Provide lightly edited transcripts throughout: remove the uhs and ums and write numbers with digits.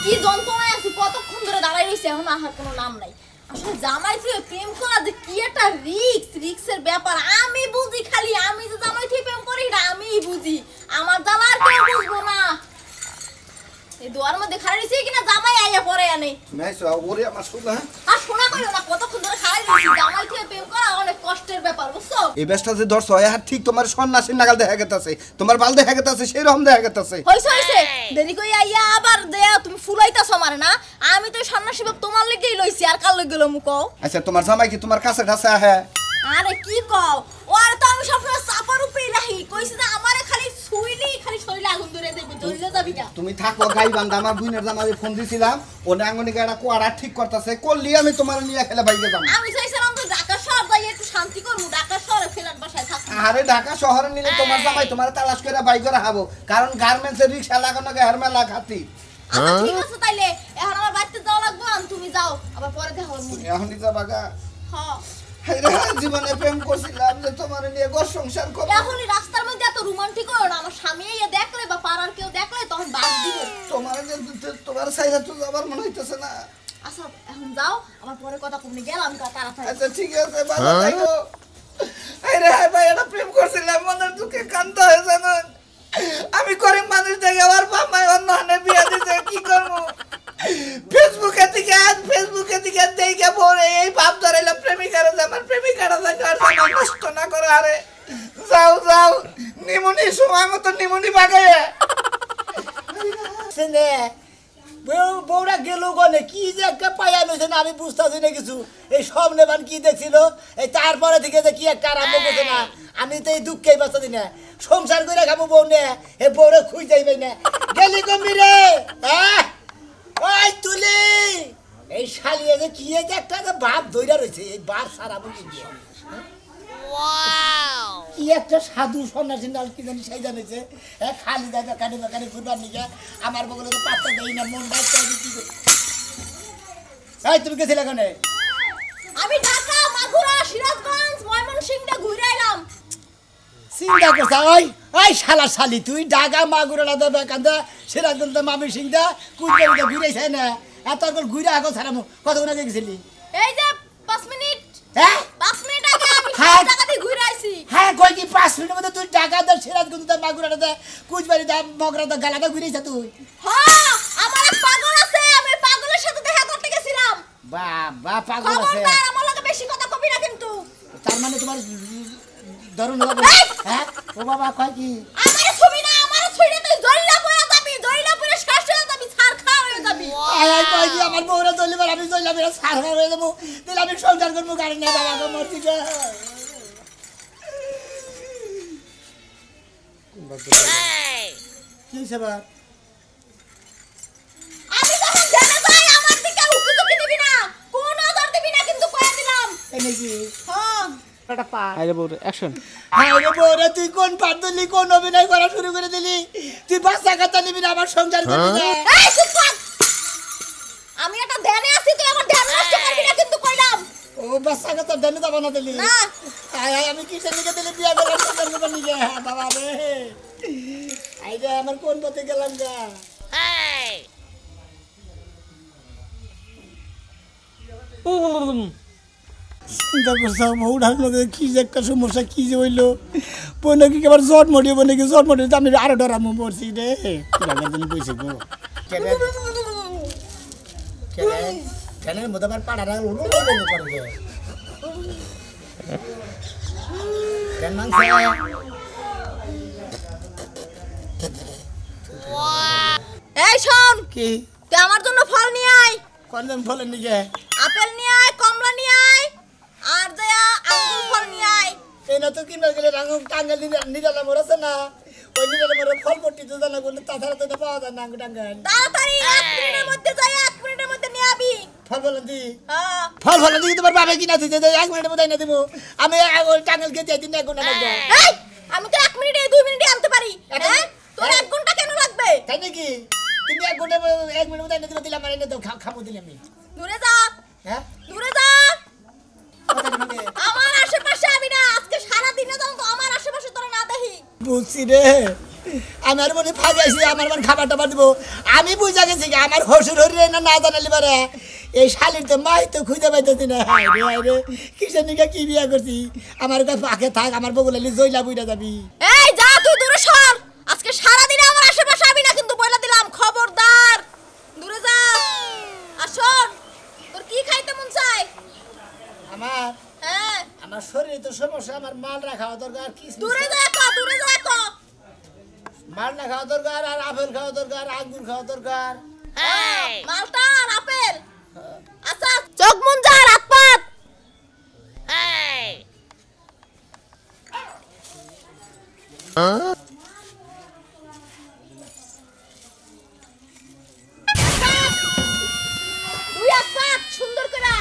কি যন্ত্রণায় আছি, কতক্ষণ ধরে দাঁড়াই রইছি, এখন আহার কোনো নাম নাই। আসলে জামাই থেকে প্রেম করা যে কি একটা রিক্সের ব্যাপার আমি বুঝি। খালি আমি যে জামাই থেকে প্রেম করি না আমিই বুঝি, আমার জ্বালা আর কেউ বুঝবো না। এই দুয়ার মধ্যে খাড়া রইছি কিনা জামাই আইয়া পরে আনে নাই ওরে আমার শোনা আর শোনা কইও না, কতক্ষণ ধরে খাড়াই রইছি। জামাই থেকে প্রেম করা অনেক কষ্টের ব্যাপার, বুঝছো? এই বেশটা যে ধরছ আর ঠিক তোমার সন্ন্যাসীর নাগাল দেখা গেতাছে, তোমার বাল দেখা গেতাছে, সেই রকম দেখা গেতাছে। হইছে দেরি কই আইয়া আবার দেয়া তুমি ফুলাইতাছো মারে না। আমি তো সন্ন্যাসী বাপ তোমার লাগেই লইছি, আর কাল লই গেল মুকো। আচ্ছা তোমার জামাই কি তোমার কাছে ঢাসে আহে? আরে কি কও, ও আর তো আমি সবসময় চাপার উপরেই রাখি। কইছি যে আমারে খালি ছুইলি খালি শরীরে আগুন ধরে দেবে, জ্বলে যাবি না। তুমি থাকো গাই বান্দা, আমার বুইনের জামাই ফোন দিছিলাম, ও নাঙ্গনিকে একটা কোয়াড়া ঠিক করতেছে, করলি আমি তোমার নিয়ে খেলে বাইকে যাবো। আমি চাইছিলাম তো ঢাকা শহর যাই একটু শান্তি করবো, ঢাকা শহরে ফেলার বাসায় থাকবো। আরে ঢাকা শহরে নিলে তোমার জামাই তোমার তালাশ করে বাইক করে হাবো, কারণ গার্মেন্টসের রিক্সা লাগানো হের মেলা খাতি। আচ্ছা ঠিক আছে, তাইলে এখন আমার বাড়িতে যাওয়া লাগবে, তুমি যাও, আবার পরে দেখা হবে। এখনই যাবা গা? হ্যাঁ জীবনে প্রেম করছিলাম যে তোমার নিয়ে ঘর সংসার করব, এখনই রাস্তার মধ্যে এত রোমান্টিক হও না। আমার স্বামী এসে দেখলে বা পাড়ার কেউ দেখলে তখন বাদ দিবে। তোমার সাইরা তো যাবার মনে হইতেছে না। আচ্ছা এখন যাও, আমার পরে কথা কমনি গেলাম তাড়াতাড়ি। আচ্ছা ঠিক আছে, ভালো থাকো। আরে হাই ভাই, এটা প্রেম করছিলাম, মনের দুঃখে কান্না হয়ে জানেন। আমি গরিব মানুষ দেখে আমার বাবাই অন্য হানে বিয়া দিতে, কি করবো? ফেসবুকে থেকে দেখে পড়ে এই ভাব ধরাইলাম প্রেমিকারা যে আমার প্রেমিকারা যেন আর সময় নষ্ট না করে। আরে যাও নিমুনি সময় মতো নিমুনি বাগাইয়া বউরা গেল গনে কি যে একটা পাইয়া নইছে না, আমি বুঝতেছি না কিছু। এই সব নেবান কি দেখছিল, এই তারপরে থেকে যে কি একটা আরম্ভ করছে না, আমি তো এই দুঃখেই বাঁচাদি না। সংসার করে খাবো বউ নে, এ বউরে খুঁজ যাইবে না। গেলি কমি রে ওই তুলি, এই শালিয়ে যে কি একটা বাপ ধইরা রয়েছে, এই বাপ সারা বুঝি কি একটা সাধু সন্ন্যাসী নাল কি জানি সেই জানিছে। খালি যাবে কানে বাকানে ফুটবার নিকে আমার বগলে তো পাত্তা দেই না, মন ডাকতে কি করে। এই তুমি গেছিলে কেন? আমি ঢাকা, মাগুরা, সিরাজগঞ্জ, ময়মনসিংহে ঘুরে এলাম। চিন্তা করছ ওই শালা শালি, তুই ঢাকা মাগুরা দেবে কান্দা সিরাজগঞ্জ মামি সিংদা কুইতে ঘুরেছে না, এত ঘুরে আগো ছাড়ামু। কতক্ষণ আগে গেছিলি? এই যে 5 মিনিট। হ্যাঁ 5 মিনিট আগে আমি সব জায়গাতে ঘুরে আইছি। হ্যাঁ কই কি 5 মিনিটের মধ্যে তুই ঢাকা দা সিরাজগঞ্জ দা মাগুরা দা কুচবাড়ি দা মগরা দা গালাদা ঘুরেছ তুই? হ্যাঁ আমার এক পাগল আছে, আমি পাগলের সাথে দেখা করতে গেছিলাম। বাবা পাগল আছে, খবরদার আমার লগে বেশি কথা কবি না কিন্তু। তার মানে তোমার ধরুন লাগে। হ্যাঁ ও বাবা কয় কি আমারে ছবি না, আমারে ছইরে তুই জইলা পড়া যাবি, জইলা পড়ে শেষ হয়ে যাবি, ছার খাওয়া হয়ে যাবি। আয় কয় কি আমার বউরা জইলিবার আমি জইলা বেরা সার হয়ে যাবো, তাহলে আমি সংসার করবো গাড়ি না বাবা গো মরছি গো। কি সেবা আমি যখন জেনে যাই আমার দিকে উকিঝুঁকি দিবি না, কোন নজর দিবি না কিন্তু কইয়া দিলাম। এই নাকি হ্যাঁ একটা পা আরে বউরে অ্যাকশন। আরে বউরা তুই কোন পার দিলি, কোন অভিনয় করা শুরু করে দিলি? তুই বাচ্চা কাচ্চা নিবি না, আমার সংসার করবি না। এই চুপ থাক, আমি একটা ধ্যানে আছি, তুই আমার ধ্যান নষ্ট করবি না কিন্তু কইলাম। ও বাচ্চা কাচ্চা দেনে যাবো না দিলি? না আয় আমি কিসের নিকে দিলি বিয়া করলাম সংসার করবার নিকে? বাবা রে আই রে আমার কোন পথে গেলাম গা। চিন্তা করছো বউটার লগে কি যে একটা সমস্যা, কি যে হইলো বনে কি আবার জট মরিয়ে বনে কি জট মরিয়ে আমি আরো ডরামো পড়ছি রে। দিন বইছে গো ফ্যানের মধ্যে আমার পাড়া করে ফ্যান মাংস এই শোন, কি তুই আমার জন্য ফল নিয়ে আয়। কোন ফলের নিকে? আপেল নিয়ে আয়, কমলা নিয়ে আয়, আর দয়া আঙ্গুর ফল নিয়ে আয়। এই না তো কিনবার গেলে টাঙ্গাল নিরালা মরেছে না, ওই নিরালা মরে ফল পট্টি তো জানা করলে তাছাড়া তো পাওয়া যায় না টাঙ্গাল। তাড়াতাড়ি 1 মিনিটের মধ্যে যাই, 1 মিনিটের মধ্যে নিয়ে আবি। ফল ফলন দি হ্যাঁ ফল ফলন দি তোমার বাবা কিনা দিতে 1 মিনিটের মধ্যে না দিব আমি টাঙ্গাল খেতে দিন 1 ঘন্টা লাগবে। এই আমি তো 1 মিনিটে 2 মিনিটে আনতে পারি। হ্যাঁ তোর 1 ঘন্টা কেন লাগবে? তাই নাকি? তুমি 1 ঘন্টা 1 মিনিটের মধ্যে দিতে দিলাম আর এনে দাও খাবো দিলাম আমি। দূরে যা, হ্যাঁ দূরে যা, আমার আশেপাশে আবি না। আজকে সারা দিনে তো আমার আশেপাশে তোরা না দেখি। বুঝছি রে। আমার মনে ফাগাইছি আমার মন খাবার টাবার দিব আমি বুঝা গেছি কি আমার হসুর হরি না জানালি পারে এই শালির তো মাই তো খুঁজে পাইতেছি না হায় রে কিসের নিকা কি বিয়া করছি আমার কাছে পাকে থাক আমার বগুলালি জইলা বুইরা যাবি এই যা তুই দূরে সর আজকে সারা দিন আমার আশেপাশে আবি না কিন্তু বইলা দিলাম খবরদার দূরে যা আসুন তোর কি খাইতে মন চায় আমার হ্যাঁ আমার শরীরে তো সমস্যা আমার মাল রাখা দরকার কি দূরে যা কো মাল না খাওয়া দরকার আর আপেল খাওয়া দরকার আঙ্গুর খাওয়া দরকার মালটা আর আপেল আচ্ছা চোখ মন যা রাত পাত দুই এক পাত সুন্দর করে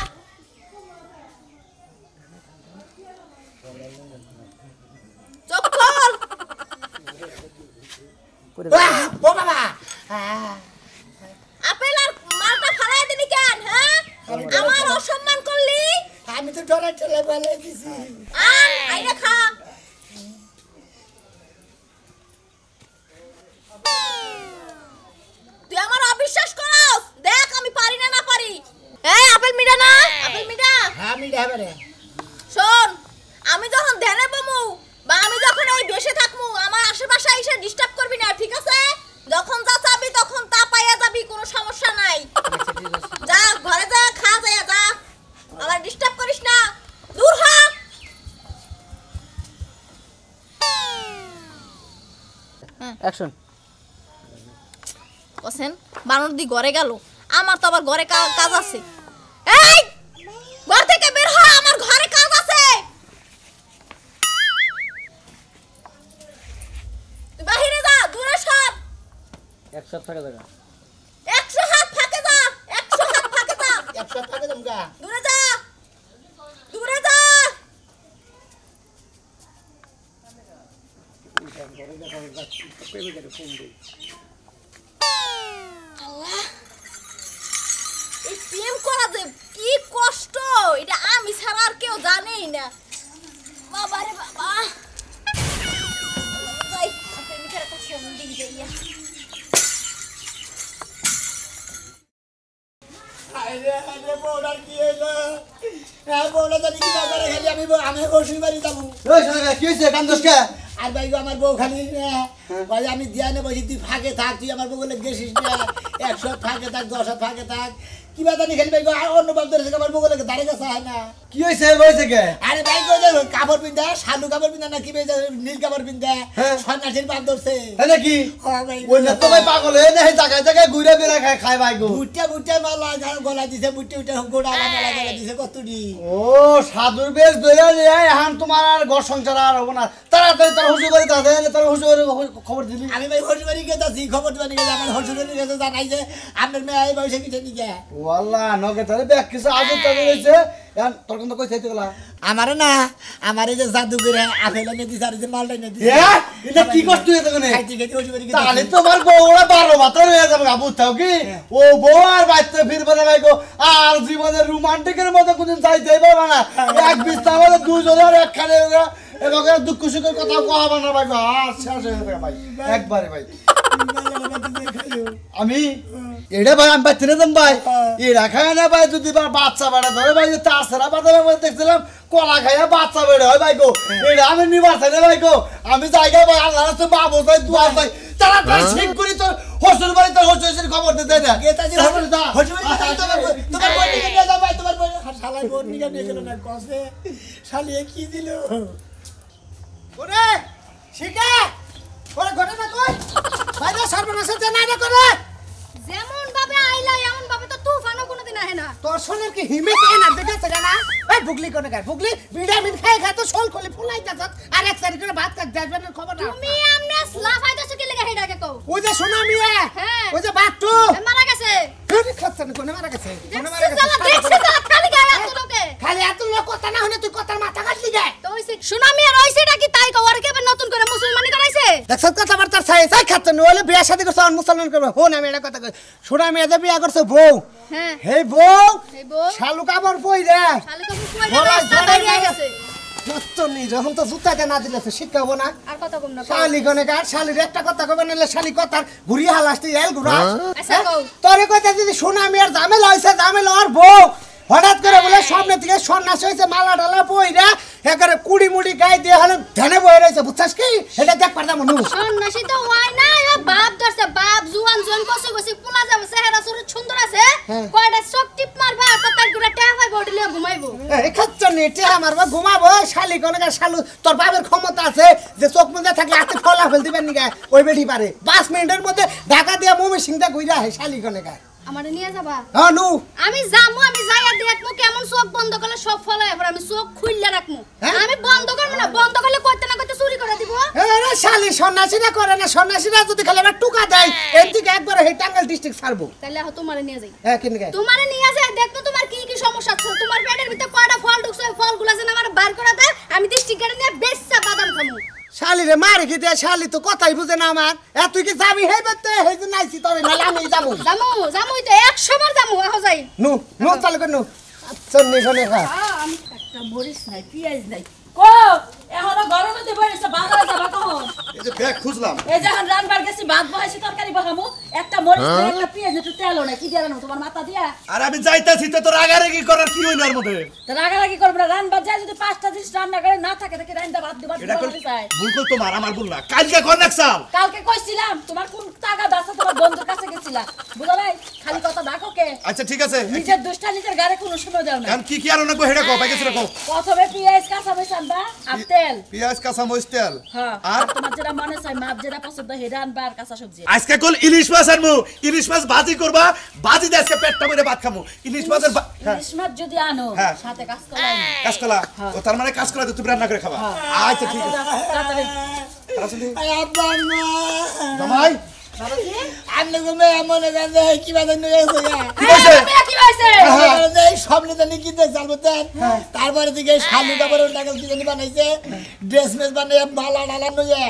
চোখ খোল ও বাবা আপেল আর মালটা ফালাই দিলি কেন হ্যাঁ আমার অসম্মান করলি আমি তো ডরা চলে বলে দিছি আইরে খা তুই আমার অবিশ্বাস করস দেখ আমি পারি না না পারি এই আপেল মিঠা না আপেল মিঠা হ্যাঁ আমি দেখাবে শোন আমি যখন ধ্যানে বমু বা আমি যখন এই বেশে থাকমু আমার আশেপাশে এসে ডিস্টার্ব করবি না ঠিক আছে যখন যা চাবি তখন তা পাইয়া যাবি কোনো সমস্যা নাই যা ঘরে যা খা যায় যা আমার ডিস্টার্ব করিস না দূর হ অ্যাকশন কোসেন বানর দি ঘরে গেল আমার তো আবার ঘরে কাজ আছে এই ঘর থেকে বের হ আমার ঘরে কাজ আছে তুই বাহিরে যা দূরে সর 100 টাকা জায়গা 100 হাত ফাঁকে যা 100 হাত ফাঁকে যা 100 টাকা দমগা দূরে যা দূরে যা আল্লাহ এই প্রেম করা যে কি কষ্ট এটা আমি ছাড়া আর কেউ জানেই না বাবা রে বাবা যাই প্রেমিকের একটা ফোন দিই যাইয়া আরে বউডার কি হইলো বউডা জানি কি ব্যাপারে খালি আমি বসে বাড়ি যাবো ওই শোনা কি হইছে কান্দস কে আর ভাই আমার বউ খালি ভাই আমি দিয়ানে বসি তুই ফাঁকে থাক তুই আমার বউ বলে গেছিস না 100 ফাঁকে থাক 10 ফাঁকে থাক কি বাদানি খালি ভাই অন্য বাপ ধরে আমার বউ বলে দাঁড়িয়ে গেছে হয় না কি হইছে হইছে কে আরে ভাই কাপড় পিন্দা শালু কাপড় পিন্দা না কি ভাই নীল কাপড় পিন্দা সন্ন্যাসীর বাপ ধরছে হ্যাঁ নাকি হ্যাঁ ভাই ওই না তো ভাই পাগল হয়ে না জায়গায় জায়গায় ঘুরে বেড়া খায় ভাই গো বুটে মালা গলা দিছে বুটে গোড়া মালা গলা দিছে কতটি ও সাধুর বেশ দইলা নিয়ে এখন তোমার আর ঘর সংসার আর হবে না তাড়াতাড়ি তোর হুজুর বাড়ি তাড়াতাড়ি তোর হুজুর খবর দিলি আমি ভাই হসুর বাড়ি গেছি খবর দিবা নিয়ে আমার হসুর বাড়ি গেছে জানাই যে আপনার মেয়ে এই বয়সে কিছু নিয়ে ওয়াল্লাহ নগে তারে ব্যাগ কিছু আজব তাদের হইছে এখন তোর কোন কই চাইতে গলা আমারে না আমারে যে জাদু করে আপেল এনে দিছে আর যে মালটা এনে দিছে এটা কি কষ্ট হইছে কোনে খাইতে খাইতে হসুর বাড়ি তাহলে তোমার বউরা 12 বাতার হয়ে যাবে আবু তাও কি ও বউ আর বাইতে ফিরবে না ভাই গো আর জীবনের রোমান্টিকের মতো কোনদিন যাইতেই পারবে না এক বিস্তার মধ্যে দুজনের একখানে এবং দুঃখ সুখের কথা কওয়া না ভাই গো আর শেষ হয়ে যাবে ভাই একবারে ভাই আমি এটা ভাই আমি বাইতে না ভাই এরা খায় না ভাই যদি বাচ্চা বেড়া ধরে ভাই তাছাড়া বাজারের মধ্যে দেখছিলাম কলা খাইয়া বাচ্চা বেড়ে হয় ভাই গো এটা আমি নিবার চাই না ভাই গো আমি জায়গা ভাই আল্লাহ রাস্তায় বাবু চাই দুয়া চাই তারা ঠিক করি তোর হসুর বাড়ি তোর হসুর খবর দিতে না গেতাজি হসুর বাড়ি তোমার বোন নিয়ে নিয়ে যাও ভাই তোমার বোন শালাই বোন নিয়ে গেল না কসে শালিয়ে কি দিল ওরে শিখা ওরে ঘটে না কই ভাই না সর্বনাশ হচ্ছে না এটা করে যেমন ভাবে আইলা এমন ভাবে তো তুফানও কোনোদিন আহে না তোর শোনের কি হিমে কে না দেখেছে না ওই বুগলি কোনে গায় বুগলি ভিটামিন খাই খা তো শোল খলে ফুলাই যাত আর এক সারি করে ভাত কাট যাবে না খবর না তুমি আমনে লাফাইতাছো কি লাগা হেডাকে কও ওই যে সোনা মিয়া হ্যাঁ। ওই যে বাট্টু মারা গেছে তুই খাচ্ছ না কোনে মারা গেছে দেখছিস খালি গায়ে এত লোকে খালি এত লোক কথা না হলে তুই কথার মাথা কাটলি গায় তো হইছে সুনামি আর হইছেটা কি তাই কও আর কি আবার নতুন করে মুসলমানি করাইছে দেখছ কথা বার্তা চাই চাই খাচ্ছ না হলে বিয়া শাদী করছ আর মুসলমান করবে হন আমি এটা কথা কই সোনা মিয়া যে বিয়া করছে বউ হ্যাঁ হে বউ এই বউ শালু কাপড় পই রে শালি কবু কই রাস্তা বাইরে গেছে নচ্চনি যখন তো জুতাতে না দিলে তো শিখাবো না আর কথা কম না শালি গনে কার শালির একটা কথা কবে নালে শালি কথার ঘুরি হালাসতে এল ঘুরা আচ্ছা কও তোরে কইতে যদি শোনা আমি আর ঝামেলা হইছে ঝামেলা আর বউ হঠাৎ করে বলে সামনে থেকে সন্ন্যাস হইছে মালা ডালা পইরা একারে কুড়ি মুড়ি গায়ে দিয়ে হলে ধ্যানে বয়ে রয়েছে বুঝছাস কি এটা দেখ পারতাম নু সন্ন্যাসী তো হয় না ও বাপ ধরছে বাপ জুয়ান জুয়ান কসে কসে পোলা যাবে চেহারা সুন্দর আছে কয়টা চোখ টিপ মারবা তার করে টেহা পাইবো ওডিলে ঘুমাইবো এই খাচ্চনি টেহা মারবা ঘুমাবো শালি গনে কার শালু তোর বাপের ক্ষমতা আছে যে চোখ মুজে থাকলে হাতে ফলা ফেল দিবেন নিগা ওই বেটি পারে 5 মিনিটের মধ্যে ঢাকা দিয়ে মমি সিংটা কইরা হে শালি গনে কার আমারে নিয়ে যাবা হ্যাঁ নু আমি যামু আমি যাইয়া দেখমু কেমন চোখ বন্ধ করলে সব ফলা এবার আমি চোখ খুললে রাখমু আমি বন্ধ করব না বন্ধ করলে কইতে না কইতে চুরি করে দিব আরে শালি সন্ন্যাসীরা করে না সন্ন্যাসীরা যদি খালি আবার টুকা দেয় এদিকে একবার হে টাঙ্গাইল ডিস্ট্রিক্ট ছাড়বো তাহলে তোমারে নিয়ে যাই হ্যাঁ কিনকে তোমারে নিয়ে যাই দেখতো তোমার কি কি সমস্যা আছে তোমার পেটের ভিতরে কয়টা ফল ঢুকছে ফলগুলো যেন আমার বার করে দে আমি ডিস্ট্রিক্ট গাড়ি নিয়ে বেচ্চা বাদাম খামু শালি রে মার কি দে শালি তো কথাই বুঝে না আমার তুই কি যাবি হে বেতে হে যে নাইছি তবে নালে আমি যাবো যামুই তো 100 বার যামু আহ যাই নু নু চালু কর নু চন্নি শোনে খা আমি একটা মরিচ নাই পিয়াজ নাই কো এখনো গরমের মধ্যে বইছে বাজারে যাবা কখন এই যে ব্যাগ খুঁজলাম এই যখন রান্নার গেছি ভাত বহাইছি তরকারি বহামু একটা মরিচ দিয়ে একটা পেঁয়াজ একটু তেলও না কি দিয়া রান্না তোমার মাথা দিয়া আর আমি যাইতাছি তো তোর রাগারাগি করার কি হইল এর মধ্যে তো রাগারাগি করবে না রান্নার যায় যদি 5টা জিনিস রান্না করে না থাকে তাকে রান্না ভাত দিবা এটা কোন চাই ভুল কই তোমার আমার ভুল না কালকে কোন নাকসাল কালকে কইছিলাম তোমার কোন টাকা দাসা তোমার বন্ধুর কাছে গেছিলা বুঝো নাই খালি কথা ডাকো কে আচ্ছা ঠিক আছে নিজের দুষ্টা নিজের গাড়ি কোনো সময় দাও না এখন কি আর অনেক হেডা কও পাইছে রাখো প্রথমে পেঁয়াজ কাঁচা মরিচ আনবা আর তেল পেঁয়াজ কাঁচা মরিচ তেল হ্যাঁ আর আর তোমার যেটা মনে চাই মাছ যেটা পছন্দ হেডা আনবা আর কাঁচা সবজি আজকে কল ইলিশ মাছ আনমু ইলিশ মাছ ভাজি করবা ভাজি দিয়ে আজকে পেটটা ভরে ভাত খামু ইলিশ মাছের ইলিশ মাছ যদি আনো হ্যাঁ। সাথে কাঁচকলা আনো। কাঁচকলা ও তার মানে কাঁচকলা তুমি রান্না করে খাবা আচ্ছা ঠিক আছে তাড়াতাড়ি আসলে আব্বা মা জামাই আমনে গমে মনে গান্দে কি বাদে নিয়ে এসে কি হইছে কি হইছে এই স্বপ্নে জানি কি দেখ জানবো তারপরে দিকে শালু কাপড় টাকা কি জানি বানাইছে ড্রেস মেস বানাই মালা ডালা নয়ে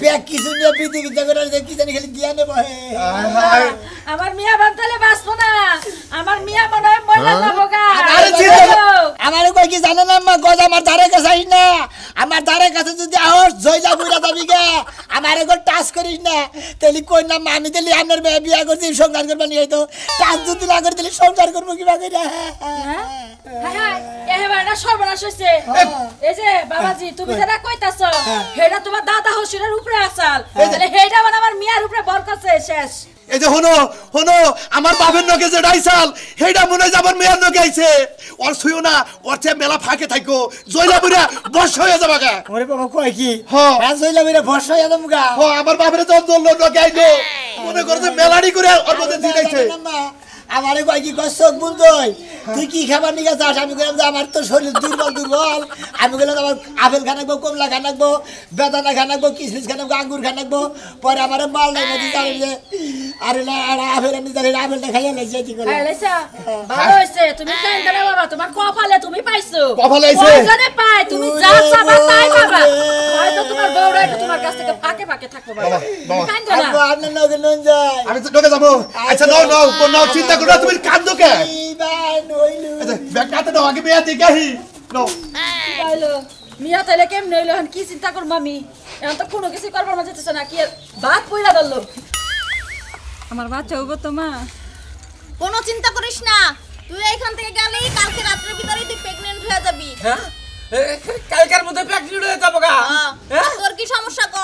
ব্যাগ কিছু নিয়ে বিধি বিধি করে কি জানি খালি দিয়া নেব আমার মিয়া বান্তালে বাঁচবো না আমার মিয়া মনে হয় মরে যাবো গা আরে আমার কই কি জানো না মা গজ আমার ধারে কাছে আইস না আমার ধারে কাছে যদি আহস জয়লা বুইরা যাবি গা আমার এগো টাচ করিস না তেলি কই না আমি তেলি আমার মেয়ে বিয়া করছি সংসার করবা নিয়ে তো টাচ যদি না করে তেলি সংসার করবো কি বাকি না হায় হায় এবার না সর্বনাশ হইছে এই যে বাবাজি তুমি যেটা কইতাছো হেডা তোমার দাদা হসিরের উপরে আসাল তাহলে হেডা মানে আমার মিয়ার উপরে বরকছে শেষ এই যে হনো আমার বাপের নকে যে ডাইসাল হেডা মনে হয় আমার মেয়ের নকে আইছে ওর শুইও না ওর চেয়ে মেলা ফাঁকে থাকো জয়লা বুড়া বর্ষ হয়ে যাবা গা ওরে বাবা কই কি হ্যাঁ হ্যাঁ জয়লা বুইরা বর্ষ হয়ে যাবো গা আমার বাপের যখন জল নকে আইলো মনে করে যে মেলাড়ি করে ওর মধ্যে দিলাইছে আমারে কয় কি কষ্ট বুঝই তুই কি খাবার নিয়ে যাস আমি কইলাম যে আমার তো শরীর দুর্বল আমি কইলাম আমার আপেল খানাকবো কমলা খানাকবো বেদানা খানাকবো কিশমিশ খানাকবো আঙ্গুর খানাকবো পরে আমার মাল নাই নদী জানি যে আরে না আপেল আমি জানি আপেলটা খাইয়া লাইছে ঠিক করে লাইছা ভালো হইছে তুমি কান্দা না বাবা তোমার কপালে তুমি পাইছো কপালে আইছে জানে পাই তুমি যা চাবা তাই পাবা হয়তো তোমার বউরা একটু তোমার কাছ থেকে ফাঁকে ফাঁকে থাকবো বাবা কান্দা না আপনি নগে নন যায় আমি তো নকে যাবো আচ্ছা নাও চিন্তা করো তুমি কান্দো কে ভাই নইলু আচ্ছা ব্যাগ কাটে দাও আগে মেয়ে দিকে আহি নাও পাইলো মিয়া তাইলে কেমনে হইলো এখন কি চিন্তা করব আমি এখন তো কোনো কিছু করবার মা যেতেছে না কি আর ভাত পইরা দললো আমার বাচ্চা হইব তো মা কোনো চিন্তা করিস না তুই এইখান থেকে গেলেই কালকে রাতের ভিতরেই তুই প্রেগন্যান্ট হয়ে যাবি হ্যাঁ কালকের মধ্যে প্রেগন্যান্ট হয়ে যাবো গা তোর কি সমস্যা ক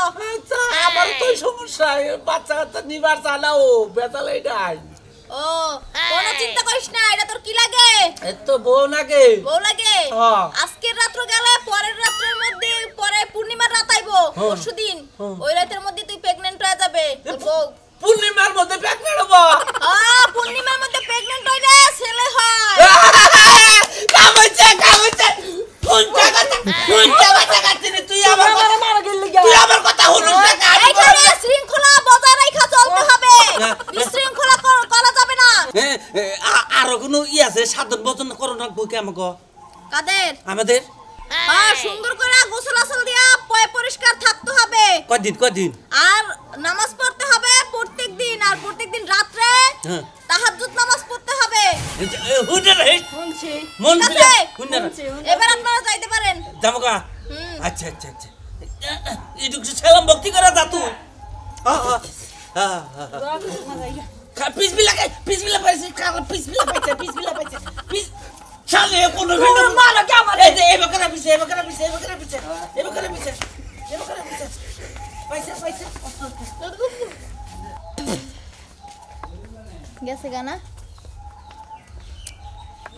আমার তো সমস্যা বাচ্চা কাচ্চা নিবার চালাও বেতাল এইটাই ও কোনো চিন্তা করিস না এটা তোর কি লাগে এত বউ নাকি বউ লাগে হ্যাঁ। আজকের রাত্র গেলে পরের রাত্রের মধ্যে পরে পূর্ণিমার রাত আইবো পরশুদিন ওই রাতের মধ্যে তুই প্রেগন্যান্ট হয়ে যাবে তোর বউ পূর্ণিমার মধ্যে প্রেগন্যান্ট হবো পূর্ণিমার মধ্যে প্রেগন্যান্ট হইলে ছেলে হয় কামছে কোনটা কাটছিস তুই আমার কথা শুনিস না এইখানে শৃঙ্খলা বজায় রাখা চলতে হবে বিশৃঙ্খলা করা যাবে না আরো কোনো আছে সাধন বচন করো না বউকে আমাকে কাদের আমাদের সুন্দর করে গোসল আসল দিয়া পরিষ্কার থাকতে হবে কদিন আর নামাজ পড়তে হবে প্রত্যেকদিন আর প্রত্যেকদিন রাতে তাহাজ্জুদ নামাজ পড়তে হবে হবে। হুন্ডার হে শুনছি মন ঠিক বিলা আছে? হুন্ডার এবার আপনারা যাইতে পারেন। জামকা আচ্ছা আচ্ছা আচ্ছা এটুকু সালাম ভক্তি করা যা তুই পিস বিলা পাইছে কালা পিস বিলা পাইছে পিস শালে কোন ভিন্ন মারা কে আমার এই যে এবকরা পিছে পাইছে গেছে গানা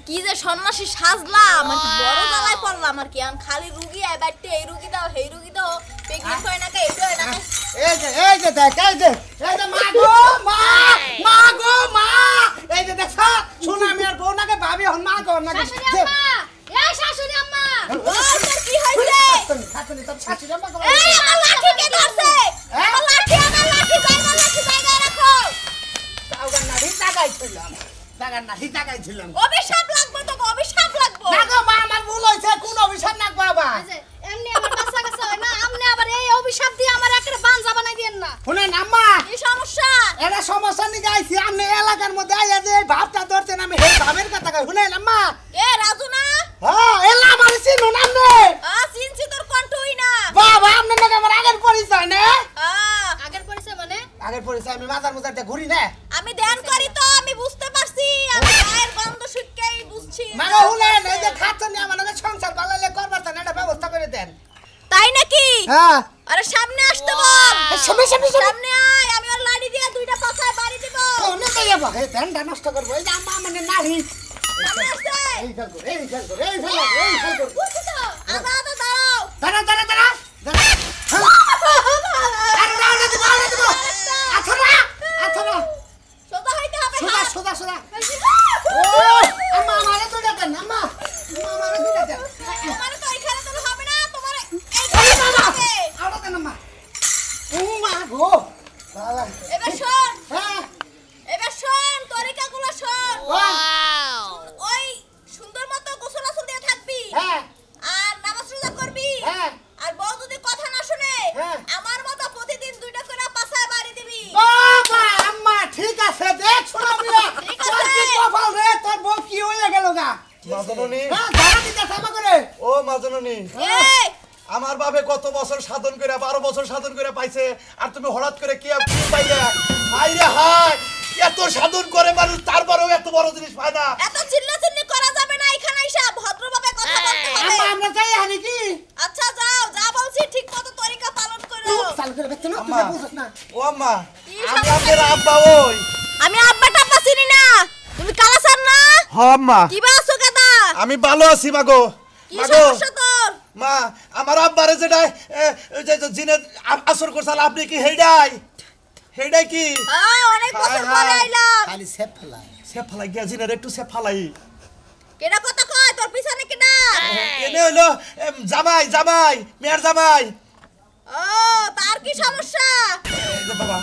কি যে সন্ন্যাসী সাজলাম আর কি বড় জ্বালায় পড়লাম আর কি এখন খালি রুগী আয় বাইতে এই রুগী দাও সেই রুগী দাও প্রেগনেন্ট হয় না কে এটা হয় না কে? এই যে দেখ এই যে মা গো মা এই যে দেখ শোনা আমি আর বউ নাকে ভাবি হন মা গো নাকে শাশুড়ি আম্মা ও তোর কি হইছে শাশুড়ি তোর শাশুড়ি আম্মা এই আমার লাঠি কে ধরছে আমার লাঠি জায়গায় রাখো তাওগান না হিতাগাই ছিলাম অভিশাপ লাগবে তো অভিশাপ লাগবে না গো মা আমার ভুল হইছে কোন অভিশাপ না বাবা এমনি আমার বাচ্চা কাছে হয় না আমনে আবার এই অভিশাপ দিয়ে আমার একটা বানজা বানাই দেন না শুনেন আম্মা কি সমস্যা এটা সমস্যা নিয়ে আইছি আপনি এলাকার মধ্যে আইয়া যে এই ভাবটা ধরছেন আমি এই ভাবের কথা কই শুনেন আম্মা এ রাজু না হ্যাঁ এলা আমার চিনুন আপনি চিনছি তোর কণ্ঠই না বাবা আপনার নাকি আমার আগের পরিচয় না আগের পরিচয় মানে আগের পরিচয় আমি মাজার মুজারতে ঘুরি না আমি ধ্যান করি তো আমি বুঝতে পারছি আমি গায়ের গন্ধ শুকেই বুঝছি মাগো শুনেন এই যে খাচ্ছেন আমার নাকি সংসার বানাইলে করবার চান এটা ব্যবস্থা করে দেন তাই নাকি হ্যাঁ আরে সামনে আসতে বল সামনে সামনে আয় আমি ওর লাড়ি দিয়ে দুইটা পাছায় বাড়ি দিব কোনে তো যাবো এই ধ্যানটা নষ্ট করবো এই যে আম্মা মানে নারী সামনে আসতে এই খেল কর বুঝছি তো আদা দাঁড়াও দাঁড়া আরে দাঁড়া দিব আথরা সোজা হইতে হবে সোজা ও আম্মা আমারে দুইটা দেন আম্মা আমারে দুইটা দেন তোমার তো এখানে তো হবে না তোমার আরে এইখানে বাবা হবে আরে দেন আম্মা ও মা গো বাবা এবার শোন হ্যাঁ তরিকাগুলো শোন ওই সুন্দর মতো গোসল আসল দিয়ে থাকবি হ্যাঁ আর নামাজ রোজা করবি হ্যাঁ আর বউ যদি কথা না শুনে হ্যাঁ। আমার মতো প্রতিদিন দুইটা করে পাছায় বাড়ি দিবি বাবা আম্মা ঠিক আছে দেখ শোনা মিয়া ঠিক তোর আছে। কি কপাল রে তোর বউ কি হয়ে গেল গা মাজননী হ্যাঁ দাঁড়া দিতে সামা করে ও মাজননী এই আমার বাপে কত বছর সাধন করে 12 বছর সাধন করে পাইছে আর তুমি হঠাৎ করে কি পাইলে হাই রে হাই এত সাধন করে মানুষ তারপরেও এত বড় জিনিস পায় না এত চিল্লাচিল্লি করা যাবে না এখানে এসে ভদ্রভাবে কথা বলতে হবে আম্মা আমরা যাই হানি কি আচ্ছা যাও যা বলছি ঠিক মতো তরিকা পালন করো চাল করে বেচছ না আম্মা তুই বুঝছ না ও আম্মা কি আমি সমস্যা আপনার কি? আব্বা ওই আমি আব্বা টাব্বা চিনি না তুমি কালাসার না হ আম্মা কি বা আছো কেদা আমি ভালো আছি মাগো কি মাগো সমস্যা তোর মা আমার আব্বারে যেটা জিনে আসর করছাল আপনি কি হেডাই কি অনেক বছর হায়, পরে হায়। আইলাম খালি সেপ ফেলা সে ফালাই গিয়া জিনের একটু সে ফালাই কেডা কথা কয় তোর পিছনে কেডা এনে হইলো জামাই মেয়ের জামাই ও তার কি সমস্যা এই যে বাবা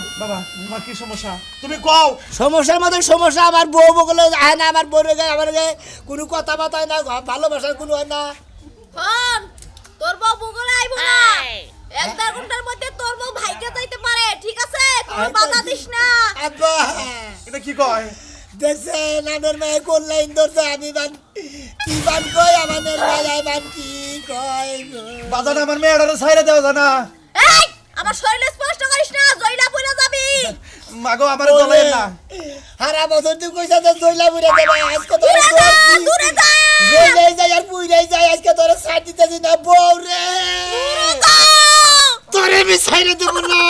তোমার কি সমস্যা তুমি কও সমস্যার মধ্যে সমস্যা আমার বউ বগলে আয় না আমার বউরে গায়ে আমার গায়ে কোনো কথা বার্তা হয় না ভালোবাসার কোনো হয় না ফোন তোর বউ বুগলে আইবো না এক দেড় ঘন্টার মধ্যে তোর বউ ভাইকে যাইতে পারে ঠিক আছে কোনো বাধা দিস না আব্বা এটা কি কয় দেখছে নানের মেয়ে কোন লাইন ধরছে আমি কি বান কই আমাদের মেয়ে বান কি কয় গো। বাজার আমার মেয়েটারে ছাইরে দেওয়া যায় না এই আমার শরীরে স্পষ্ট করিস না জয়লা পড়ে যাবি মাগো আমার জ্বলাই না হারা বছর তুই কইছা যে জইলা বুড়ে দেবে আজকে তোর দূরে যা দূরে যা জইলাই যায় আর বুইরাই যায় আজকে তোর সাথ দিতেছি না বউ রে দূরে যা তোরে আমি ছাইরে দেব না